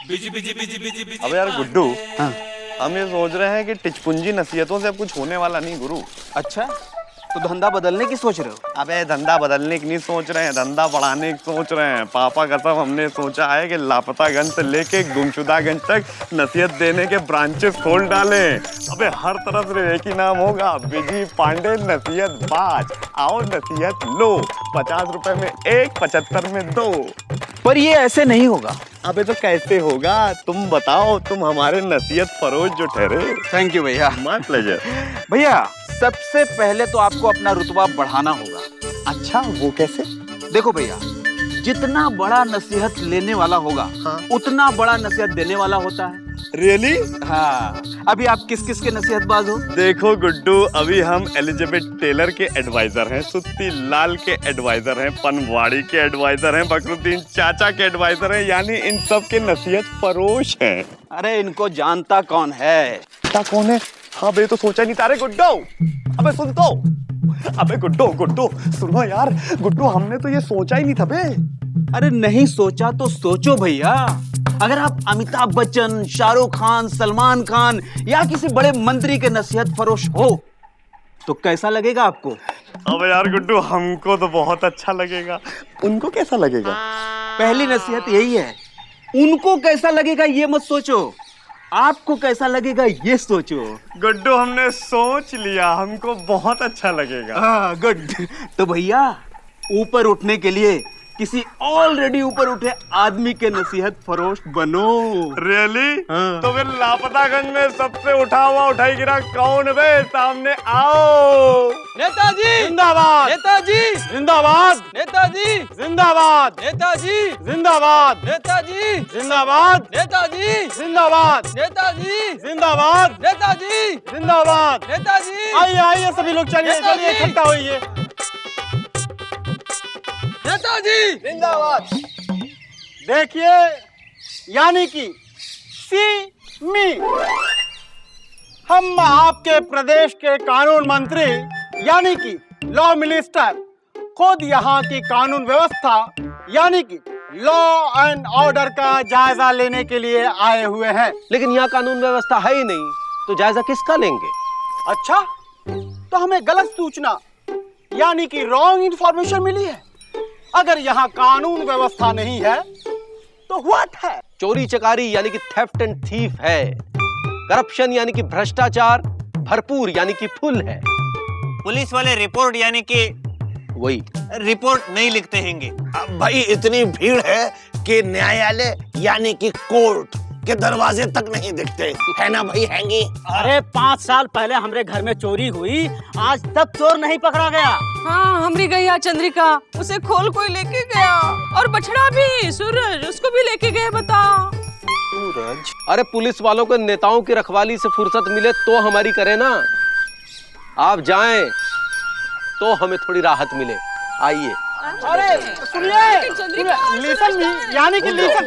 अब यार गुड्डू, हाँ, हम ये सोच रहे हैं कि टिचपुंजी नसीहतों से अब कुछ होने वाला नहीं गुरु। अच्छा, तो धंधा बदलने की सोच रहे हो? अबे धंधा बदलने की नहीं सोच रहे हैं, धंधा बढ़ाने की सोच रहे हैं। पापा कसम हमने सोचा है कि लापतागंज से लेके गुमशुदागंज तक नसीहत देने के ब्रांचेस खोल डाले। अबे हर तरफ से एक ही नाम होगा, बिजी पांडे नसीहत बाज। आओ नसीहत लो, 50 रुपए में एक, 75 में 2। पर ये ऐसे नहीं होगा। अबे तो कैसे होगा, तुम बताओ, तुम हमारे नसीहत फरोज जो ठहरे। थैंक यू भैया। My pleasure. भैया सबसे पहले तो आपको अपना रुतबा बढ़ाना होगा। अच्छा, वो कैसे? देखो भैया, जितना बड़ा नसीहत लेने वाला होगा, हाँ, उतना बड़ा नसीहत देने वाला होता है। रियली? हाँ, अभी आप किस किस के नसीहतबाज हो? देखो गुड्डू, अभी हम एलिजाबेथ टेलर के एडवाइजर हैं, सुत्ती लाल के एडवाइजर हैं, पनवाड़ी के एडवाइजर हैं, बकरुद्दीन चाचा के एडवाइजर हैं, यानी इन सब के नसीहत फरोश हैं। अरे इनको जानता कौन है? क्या कौन है? हाँ बे, तो सोचा नहीं तारे गुड्डू। अबे सुन तो, अबे गुड्डू गुड्डू सुनो यार, गुड्डू हमने तो ये सोचा ही नहीं था बे। अरे नहीं सोचा तो सोचो भैया। अगर आप अमिताभ बच्चन, शाहरुख खान, सलमान खान या किसी बड़े मंत्री के नसीहत फरोश हो तो कैसा लगेगा आपको? अबे यार गुड्डू, हमको तो बहुत अच्छा लगेगा। उनको कैसा लगेगा? पहली नसीहत यही है, उनको कैसा लगेगा ये मत सोचो, आपको कैसा लगेगा ये सोचो। गुड्डू हमने सोच लिया, हमको बहुत अच्छा लगेगा। हाँ गुड। तो भैया ऊपर उठने के लिए किसी ऑलरेडी ऊपर उठे आदमी के नसीहत फरोश बनो। रियली? हाँ। तो फिर लापतागंज में सबसे उठा हुआ उठाई गिरा कौन बे? सामने आओ। नेताजी जिंदाबाद, नेताजी जिंदाबाद, नेताजी जिंदाबाद, नेताजी जिंदाबाद, नेताजी जिंदाबाद, नेताजी जिंदाबाद, नेताजी जिंदाबाद, नेताजी जिंदाबाद। नेताजी आइए आइए सभी लोग, चलिए चलिए इकट्ठा होइए। नेताजी जिंदाबाद। देखिए, यानी कि सी मी, हम आपके प्रदेश के कानून मंत्री यानी कि लॉ मिनिस्टर खुद यहाँ की कानून व्यवस्था यानी कि लॉ एंड ऑर्डर का जायजा लेने के लिए आए हुए हैं। लेकिन यहाँ कानून व्यवस्था है ही नहीं, तो जायजा किसका लेंगे? अच्छा, तो हमें गलत सूचना यानी कि रॉन्ग इंफॉर्मेशन मिली है। अगर यहाँ कानून व्यवस्था नहीं है तो व्हाट है? चोरी चकारी यानी कि थेफ्ट एंड थीफ है। करप्शन यानी कि भ्रष्टाचार भरपूर यानी कि फुल है। पुलिस वाले रिपोर्ट यानी कि वही रिपोर्ट नहीं लिखते हैंगे। अब भाई इतनी भीड़ है कि न्यायालय यानी कि कोर्ट के दरवाजे तक नहीं दिखते, है ना भाई? हैंगी। अरे 5 साल पहले हमारे घर में चोरी हुई, आज तक चोर नहीं पकड़ा गया। हाँ, हमारी गैया चंद्रिका, उसे खोल कोई लेके गया, और बछड़ा भी सूरज, उसको भी लेके गए। बताओ सूरज। अरे पुलिस वालों को नेताओं की रखवाली से फुर्सत मिले तो हमारी करे ना। आप जाएं तो हमें थोड़ी राहत मिले। आइए। अरे सुनिए, लिसन मी यानी कि लिसन।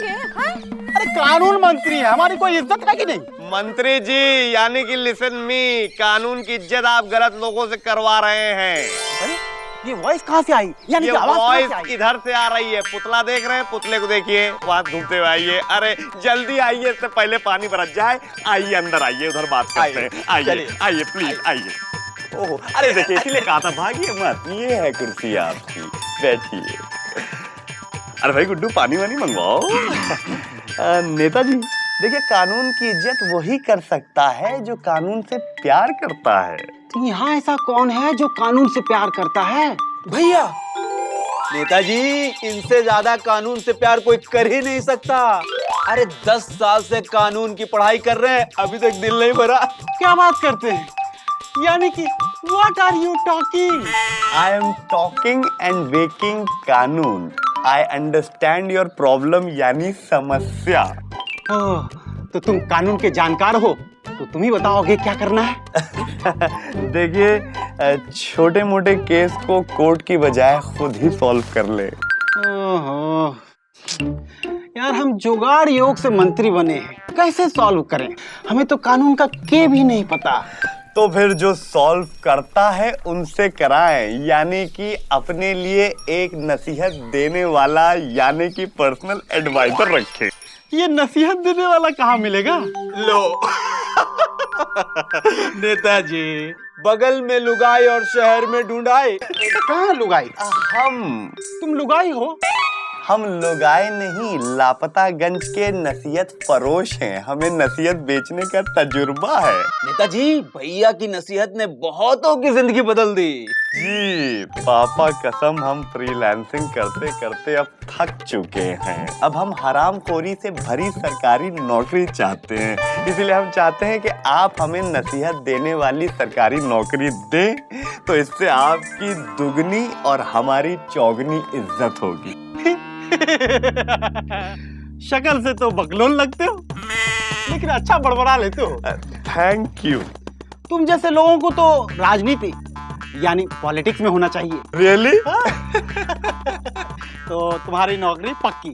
अरे कानून मंत्री है, हमारी कोई इज्जत है कि नहीं? मंत्री जी यानी कि लिसन मी, कानून की इज्जत आप गलत लोगों से करवा रहे हैं। अरे ये वॉइस कहाँ से आई? यानी ये कि आवाज कहाँ से वॉइस आई? इधर से आ रही है। पुतला देख रहे हैं, पुतले को देखिए, वहां घूमते हुए आइए। अरे जल्दी आइए, इससे पहले पानी बरस जाए। आइए अंदर आइए, उधर बात करते हैं। आइए आइए प्लीज आइए। ओह, अरे देखिए, इसीलिए कहा था भागिए मत, ये है कुर्सी आपकी, बैठिए। अरे भाई गुड्डू, पानी वानी मंगवाओ। नेताजी देखिए, कानून की इज्जत वही कर सकता है जो कानून से प्यार करता है। तो यहाँ ऐसा कौन है जो कानून से प्यार करता है? भैया नेताजी, इनसे ज्यादा कानून से प्यार कोई कर ही नहीं सकता। अरे 10 साल से कानून की पढ़ाई कर रहे हैं, अभी तक दिल नहीं भरा। क्या बात करते हैं? यानी कि what are you talking? I am talking and waking कानून। आई अंडरस्टैंड योर प्रॉब्लम यानी समस्या। ओह, तो तुम कानून के जानकार हो, तो तुम ही बताओगे क्या करना है। देखिए, छोटे मोटे केस को कोर्ट की बजाय खुद ही सॉल्व कर ले। ओहो, यार हम जुगाड़ योग से मंत्री बने हैं, कैसे सॉल्व करें? हमें तो कानून का के भी नहीं पता। तो फिर जो सॉल्व करता है उनसे कराएं, यानी कि अपने लिए एक नसीहत देने वाला यानी कि पर्सनल एडवाइजर रखें। ये नसीहत देने वाला कहाँ मिलेगा? लो नेताजी, बगल में लुगाई और शहर में ढूंढाई। कहाँ लुगाई? हम तुम लुगाई हो? हम लुगाए नहीं, लापतागंज के नसीहत फरोश हैं। हमें नसीहत बेचने का तजुर्बा है। नेताजी, भैया की नसीहत ने बहुतों की जिंदगी बदल दी। जी पापा कसम, हम फ्रीलांसिंग करते करते अब थक चुके हैं। अब हम हरामखोरी से भरी सरकारी नौकरी चाहते हैं। इसलिए हम चाहते हैं कि आप हमें नसीहत देने वाली सरकारी नौकरी दें, तो इससे आपकी दुगनी और हमारी चौगनी इज्जत होगी। शक्ल से तो बकलोल लगते हो, लेकिन अच्छा बड़बड़ा लेते हो। Thank you. तुम जैसे लोगों को तो राजनीति यानी पॉलिटिक्स में होना चाहिए। रियली? तो तुम्हारी नौकरी पक्की।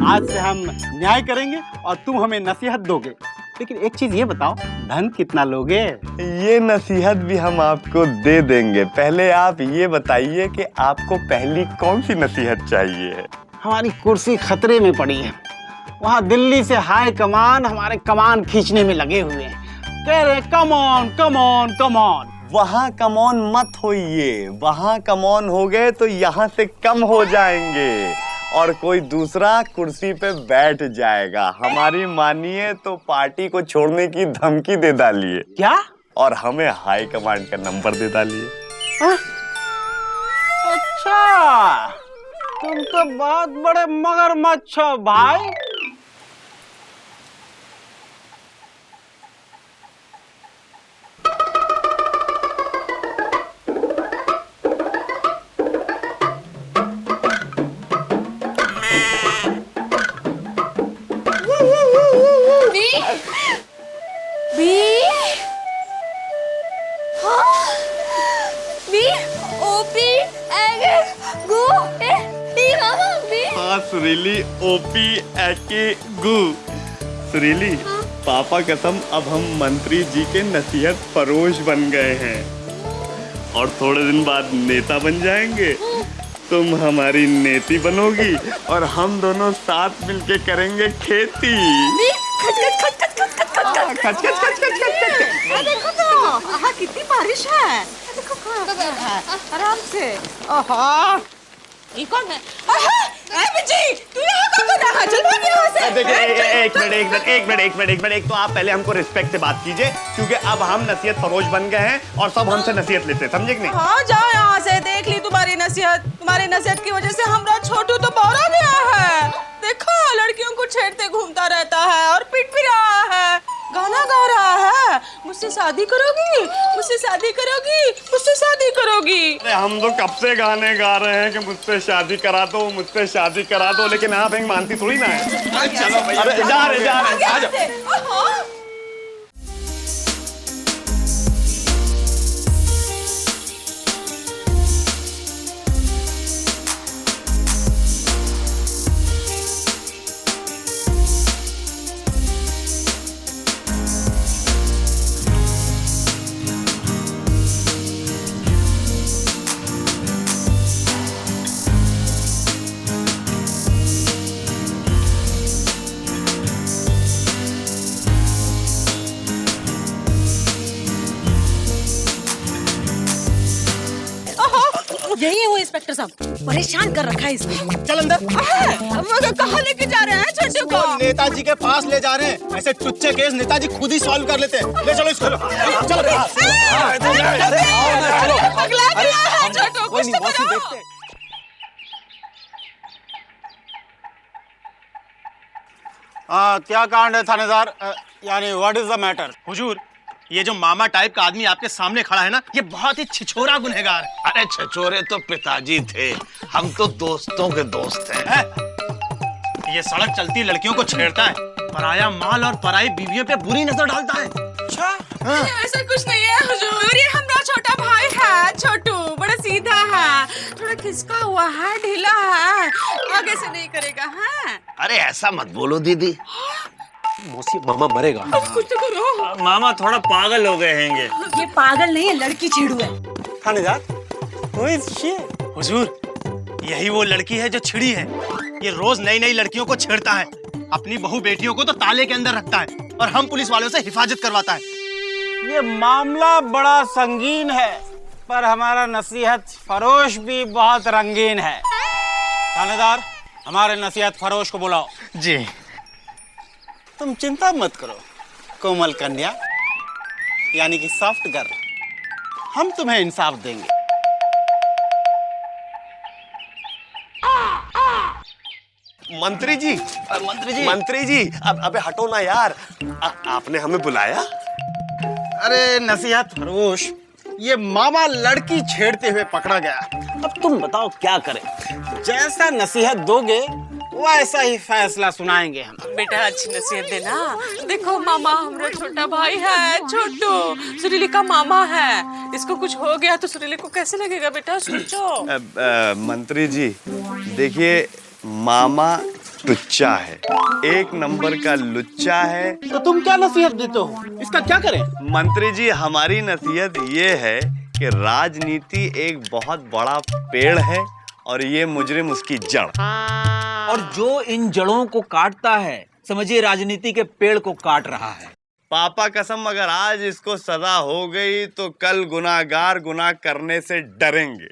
आज से हम न्याय करेंगे और तुम हमें नसीहत दोगे। लेकिन एक चीज ये बताओ, धन कितना लोगे? ये नसीहत भी हम आपको दे देंगे। पहले आप ये बताइए कि आपको पहली कौन सी नसीहत चाहिए? हमारी कुर्सी खतरे में पड़ी है। वहाँ दिल्ली से हाई कमान हमारे कमान खींचने में लगे हुए हैं। कह रहे come on come on come on. वहाँ कमौन मत होइए। वहाँ कमौन हो गए तो यहाँ से कम हो जाएंगे और कोई दूसरा कुर्सी पे बैठ जाएगा। हमारी मानिए तो पार्टी को छोड़ने की धमकी दे डालिए। क्या? और हमें हाई कमांड का नंबर दे डालिए। अच्छा, तुम तो बहुत बड़े मगरमच्छ हो भाई। सुरीली ओपी एके गु। सुरीली, पापा कसम अब हम मंत्री जी के नसीहत फरोश बन गए हैं और थोड़े दिन बाद नेता बन जाएंगे। तुम हमारी नेती बनोगी और हम दोनों साथ मिलके करेंगे खेती। देखो तो कितनी बारिश है। देखो आराम से। ये कौन है? जी, तू यहाँ क्या कर रहा है? चल भाग यहाँ से। देखिए, एक मिनट। एक तो आप पहले हमको रिस्पेक्ट से बात कीजिए, क्योंकि अब हम नसीहत फरोश बन गए हैं और सब हमसे नसीहत लेते हैं, समझे कि नहीं? हाँ, जाओ यहाँ से। देख ली तुम्हारी नसीहत की वजह से हमारा छोटू तो बौरा गया है। देखो, लड़कियों को छेड़ते घूमता रहता है और पिट भी रहा है, गाना गा रहा है। मुझसे शादी करोगी, मुझसे शादी करोगी, मुझसे शादी करोगी। अरे हम तो कब से गाने गा रहे हैं कि मुझसे शादी करा दो, मुझसे शादी करा दो, लेकिन आप एक मानती थोड़ी ना है। चलो भैया, अरे जा रहे आ जाओ। यही है वो इंस्पेक्टर साहब, परेशान कर रखा है इसने। चल अंदर। कहाँ लेके जा रहे हैं छोटू को? नेताजी के पास ले जा रहे हैं। ऐसे टुच्चे केस नेताजी खुद ही सॉल्व कर लेते हैं। ले चलो इसको। चलो पगला गया है छोटू, कुछ तो करो। क्या कांड है थानेदार? यानी व्हाट इज द मैटर? हुजूर, ये जो मामा टाइप का आदमी आपके सामने खड़ा है ना, ये बहुत ही छिछोरा गुनहगार है। अरे छछोरे तो पिताजी थे, हम तो दोस्तों के दोस्त हैं। ये सड़क चलती लड़कियों को छेड़ता है, पराया माल और पराई बीवियों पे बुरी नजर डालता है। अच्छा, ऐसा कुछ नहीं है हुजूर। ये हमारा छोटा भाई है छोटू, बड़ा सीधा है, थोड़ा खिसका हुआ है, ढीला है, आगे से नहीं करेगा। हाँ, अरे ऐसा मत बोलो दीदी। मौसी, मामा मरेगा। अब कुछ तो करो। मामा थोड़ा पागल हो गए हैंगे। ये पागल नहीं है, लड़की छेड़ू है। थानेदार, who is she? हुजूर, यही वो लड़की है जो छिड़ी है। ये रोज नई नई लड़कियों को छेड़ता है। अपनी बहू बेटियों को तो ताले के अंदर रखता है और हम पुलिस वालों से हिफाजत करवाता है। ये मामला बड़ा संगीन है, पर हमारा नसीहत फरोश भी बहुत रंगीन है। थानेदार, हमारे नसीहत फरोश को बुलाओ। जी। तुम चिंता मत करो कोमल कन्या, यानी कि सॉफ्ट गर्ल, हम तुम्हें इंसाफ देंगे। मंत्री जी, मंत्री जी, अब अबे हटो ना यार, आपने हमें बुलाया? अरे नसीहत फरोश, ये मामा लड़की छेड़ते हुए पकड़ा गया। अब तुम बताओ क्या करें? जैसा नसीहत दोगे वैसा ही फैसला सुनाएंगे हम। बेटा अच्छी नसीहत देना। देखो मामा हमारा छोटा भाई है, छोटू सुरीली का मामा है। इसको कुछ हो गया तो सुरीली को कैसे लगेगा बेटा, सोचो। मंत्री जी देखिए, मामा टुच्चा है, एक नंबर का लुच्चा है। तो तुम क्या नसीहत देते हो, इसका क्या करें? मंत्री जी हमारी नसीहत ये है कि राजनीति एक बहुत बड़ा पेड़ है और ये मुजरिम उसकी जड़। और जो इन जड़ों को काटता है, समझिए राजनीति के पेड़ को काट रहा है। पापा कसम, अगर आज इसको सजा हो गई तो कल गुनाहगार गुनाह करने से डरेंगे।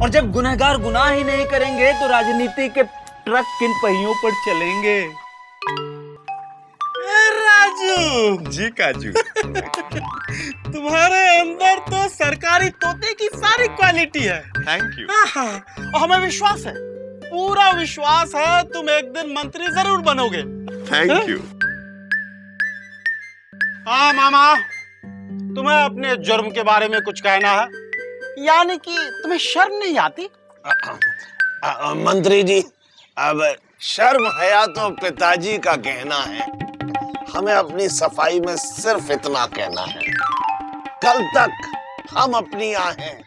और जब गुनहगार गुनाह ही नहीं करेंगे तो राजनीति के ट्रक किन पहियों पर चलेंगे? राजू जी काजू। तुम्हारे अंदर तो सरकारी तोते की सारी क्वालिटी है। Thank you. और हमें विश्वास है, पूरा विश्वास है, तुम एक दिन मंत्री जरूर बनोगे। Thank you. हाँ मामा, तुम्हें अपने जुर्म के बारे में कुछ कहना है, यानी कि तुम्हें शर्म नहीं आती? मंत्री जी, अब शर्म हया तो पिताजी का कहना है, हमें अपनी सफाई में सिर्फ इतना कहना है। कल तक हम अपनी आहें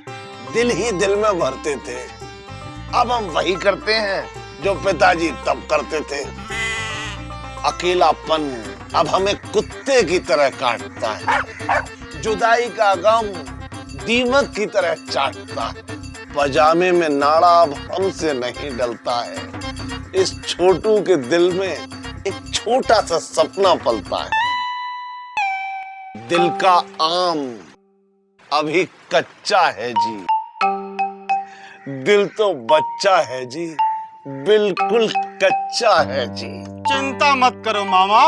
दिल ही दिल में भरते थे, अब हम वही करते हैं जो पिताजी तब करते थे। अकेलापन अब हमें कुत्ते की तरह काटता है, जुदाई का गम दीमक की तरह चाटता है। पजामे में नाड़ा अब हमसे नहीं डलता है। इस छोटू के दिल में एक छोटा सा सपना पलता है। दिल का आम अभी कच्चा है जी, दिल तो बच्चा है जी, बिल्कुल कच्चा है जी। चिंता मत करो मामा,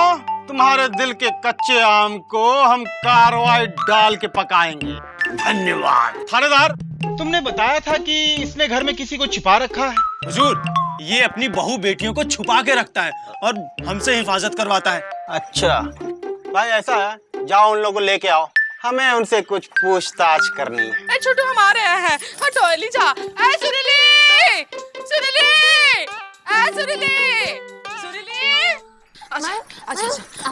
तुम्हारे दिल के कच्चे आम को हम कार्रवाई डाल के पकाएंगे। धन्यवाद। थानेदार, तुमने बताया था कि इसने घर में किसी को छिपा रखा है। हुजूर, ये अपनी बहू बेटियों को छुपा के रखता है और हमसे हिफाजत करवाता है। अच्छा भाई, ऐसा है, जाओ उन लोगों को लेके आओ, हमें उनसे कुछ पूछताछ करनी है। ए छोटू हम आ रहे हैं, हटो एलिजा। ए सुरीली, सुरीली, ए सुरीली, सुरीली। अच्छा अच्छा अच्छा,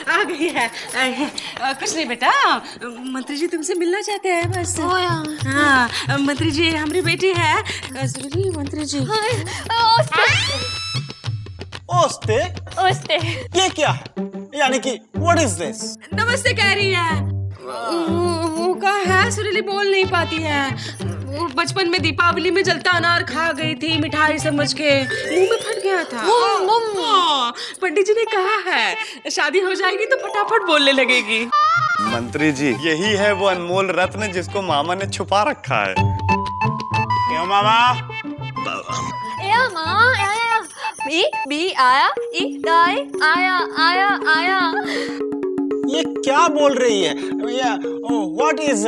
आ गई है। कुछ नहीं बेटा, मंत्री जी तुमसे मिलना चाहते हैं बस। हाँ, मंत्री जी हमारी बेटी है सुरीली। मंत्री जी ओस्ते ओस्ते ये क्या है, यानी कि व्हाट इज दिस? नमस्ते कह रही है। वो का है, सुरीली बोल नहीं पाती है। वो बचपन में दीपावली में जलता अनार खा गई थी मिठाई समझ के, मुंह में फट गया था। हाँ, पंडित जी ने कहा है शादी हो जाएगी तो फटाफट बोलने लगेगी। मंत्री जी यही है वो अनमोल रत्न जिसको मामा ने छुपा रखा है। क्यों मामा? या माँ या बी बी आया ई दाई आया आया आया। ये क्या बोल रही है? What is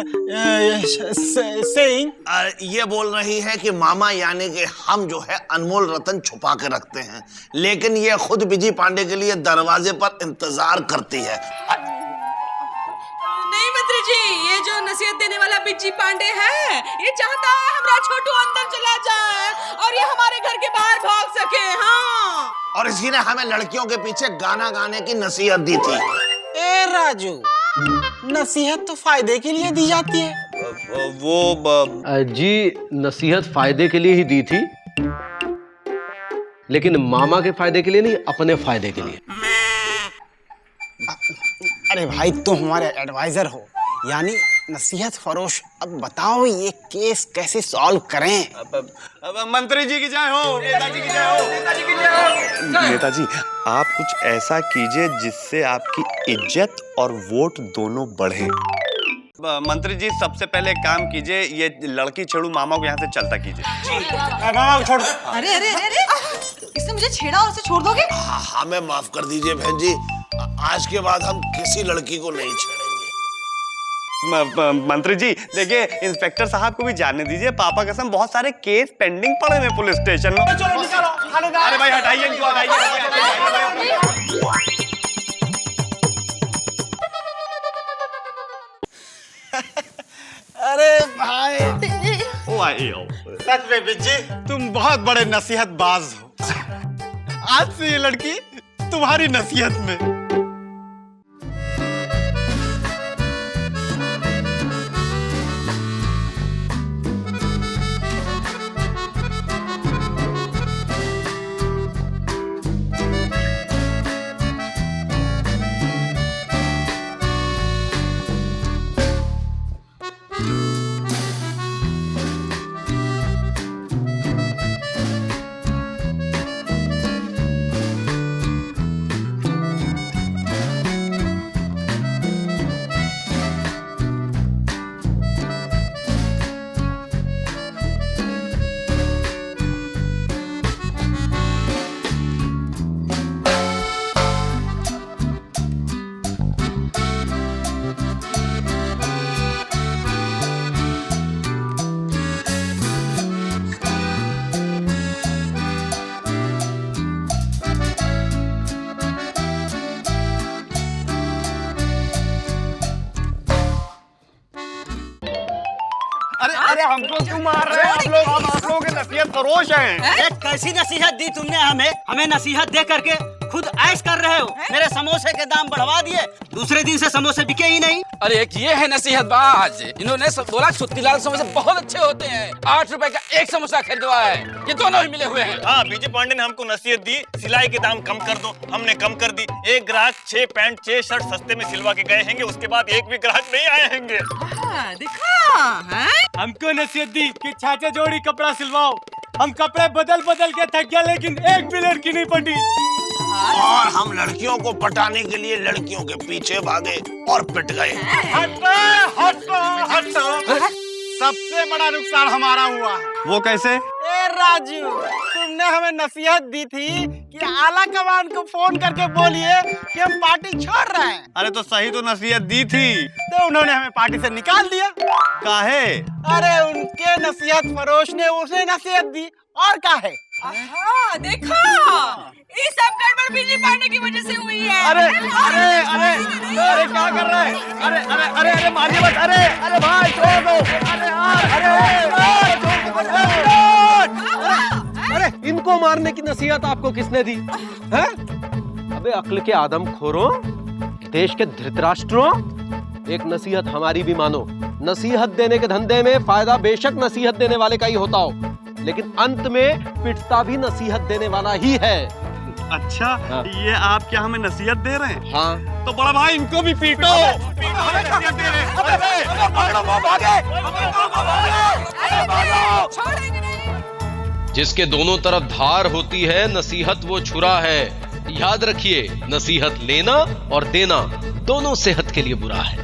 saying? ये बोल रही है कि मामा यानी कि हम जो है अनमोल रतन छुपा के रखते हैं, लेकिन ये खुद बिजी पांडे के लिए दरवाजे पर इंतजार करती है। नहीं मंत्री जी, ये जो नसीहत देने वाला बिज्जी पांडे है, ये चाहता है हमारा छोटू अंदर चला जाए और ये हमारे घर के बाहर भाग सके। हाँ, और इसी ने हमें लड़कियों के पीछे गाना गाने की नसीहत दी थी। ए राजू, नसीहत तो फायदे के लिए दी जाती है। जी नसीहत फायदे के लिए ही दी थी, लेकिन मामा के फायदे के लिए नहीं, अपने फायदे के लिए। अरे भाई, तुम हमारे एडवाइजर हो, यानी नसीहत फरोश, अब बताओ ये केस कैसे सॉल्व करें? अब मंत्री जी की जय हो, नेताजी की जय हो, नेताजी की जय हो। नेताजी, आप कुछ ऐसा कीजिए जिससे आपकी इज्जत और वोट दोनों बढ़े। मंत्री जी, सबसे पहले एक काम कीजिए, ये लड़की छेड़ू मामा को यहाँ से चलता कीजिए। मामा को छोड़। अरे अरे अरे अरे, इसने मुझे छेड़ा और उसे छोड़ दोगे? हमें माफ कर दीजिए बहन जी, आज के बाद हम किसी लड़की को नहीं छेड़ेंगे। मंत्री जी देखिए, इंस्पेक्टर साहब को भी जानने दीजिए, पापा कसम बहुत सारे केस पेंडिंग पड़े हैं पुलिस स्टेशन में। चलो निकालो, अरे भाई हटाइए इनको, हटाइए। अरे भाई, ओ आए ओ। सच में बिज्जी, तुम बहुत बड़े नसीहतबाज हो। आज से ये लड़की तुम्हारी नसीहत में। अरे हमको क्यों मार रहे हैं आप लोग? हम आप लोगों के नसीहत फरोश हैं। एक कैसी नसीहत दी तुमने हमें नसीहत दे करके खुद ऐश कर रहे हो। मेरे समोसे के दाम बढ़वा दिए, दूसरे दिन से समोसे बिके ही नहीं। अरे एक ये है नसीहतबाज, इन्होंने सब बोला छुट्टीलाल समोसे बहुत अच्छे होते हैं, 8 रुपए का एक समोसा खरीदवाया है। ये दोनों ही मिले हुए हैं। हाँ, बीजे पांडे ने हमको नसीहत दी, सिलाई के दाम कम कर दो, हमने कम कर दी। एक ग्राहक 6 पैंट 6 शर्ट सस्ते में सिलवा के गए हैंगे, उसके बाद एक भी ग्राहक नहीं आए हैंगे। दिखा है? हमको नसीहत दी कि 6 जोड़ी कपड़ा सिलवाओ। हम कपड़े बदल बदल के थक गया, लेकिन एक भी लड़की नहीं पटी। और हम लड़कियों को पटाने के लिए लड़कियों के पीछे भागे और पिट गए। हटो, हटो, हटो। सबसे बड़ा नुकसान हमारा हुआ है। वो कैसे? ए राजू, तुमने हमें नसीहत दी थी कि आला कमान को फोन करके बोलिए कि हम पार्टी छोड़ रहे हैं। अरे तो सही तो नसीहत दी थी, तो उन्होंने हमें पार्टी से निकाल दिया। काहे? अरे उनके नसीहत फरोश ने उसे नसीहत दी, और काहे? देखा, ये सब गड़बड़ बीजे पांडे की वजह से हुई है। अरे अरे अरे अरे क्या कर रहे हैं? अरे अरे अरे अरे मारिए मत! अरे अरे भाई छोड़ दो! अरे अरे इनको मारने की नसीहत आपको किसने दी है? अबे अक्ल के आदमखोरों, देश के धृतराष्ट्रों, एक नसीहत हमारी भी मानो। नसीहत देने के धंधे में फायदा बेशक नसीहत देने वाले का ही होता हो, लेकिन अंत में पिटता भी नसीहत देने वाला ही है। अच्छा, हाँ। ये आप क्या हमें नसीहत दे रहे हैं? हाँ, तो बड़ा भाई इनको भी पीटो। हमें नसीहत दे रहे हैं। छोड़ेंगे नहीं। जिसके दोनों तरफ धार होती है, नसीहत वो छुरा है। याद रखिए, नसीहत लेना और देना दोनों सेहत के लिए बुरा है।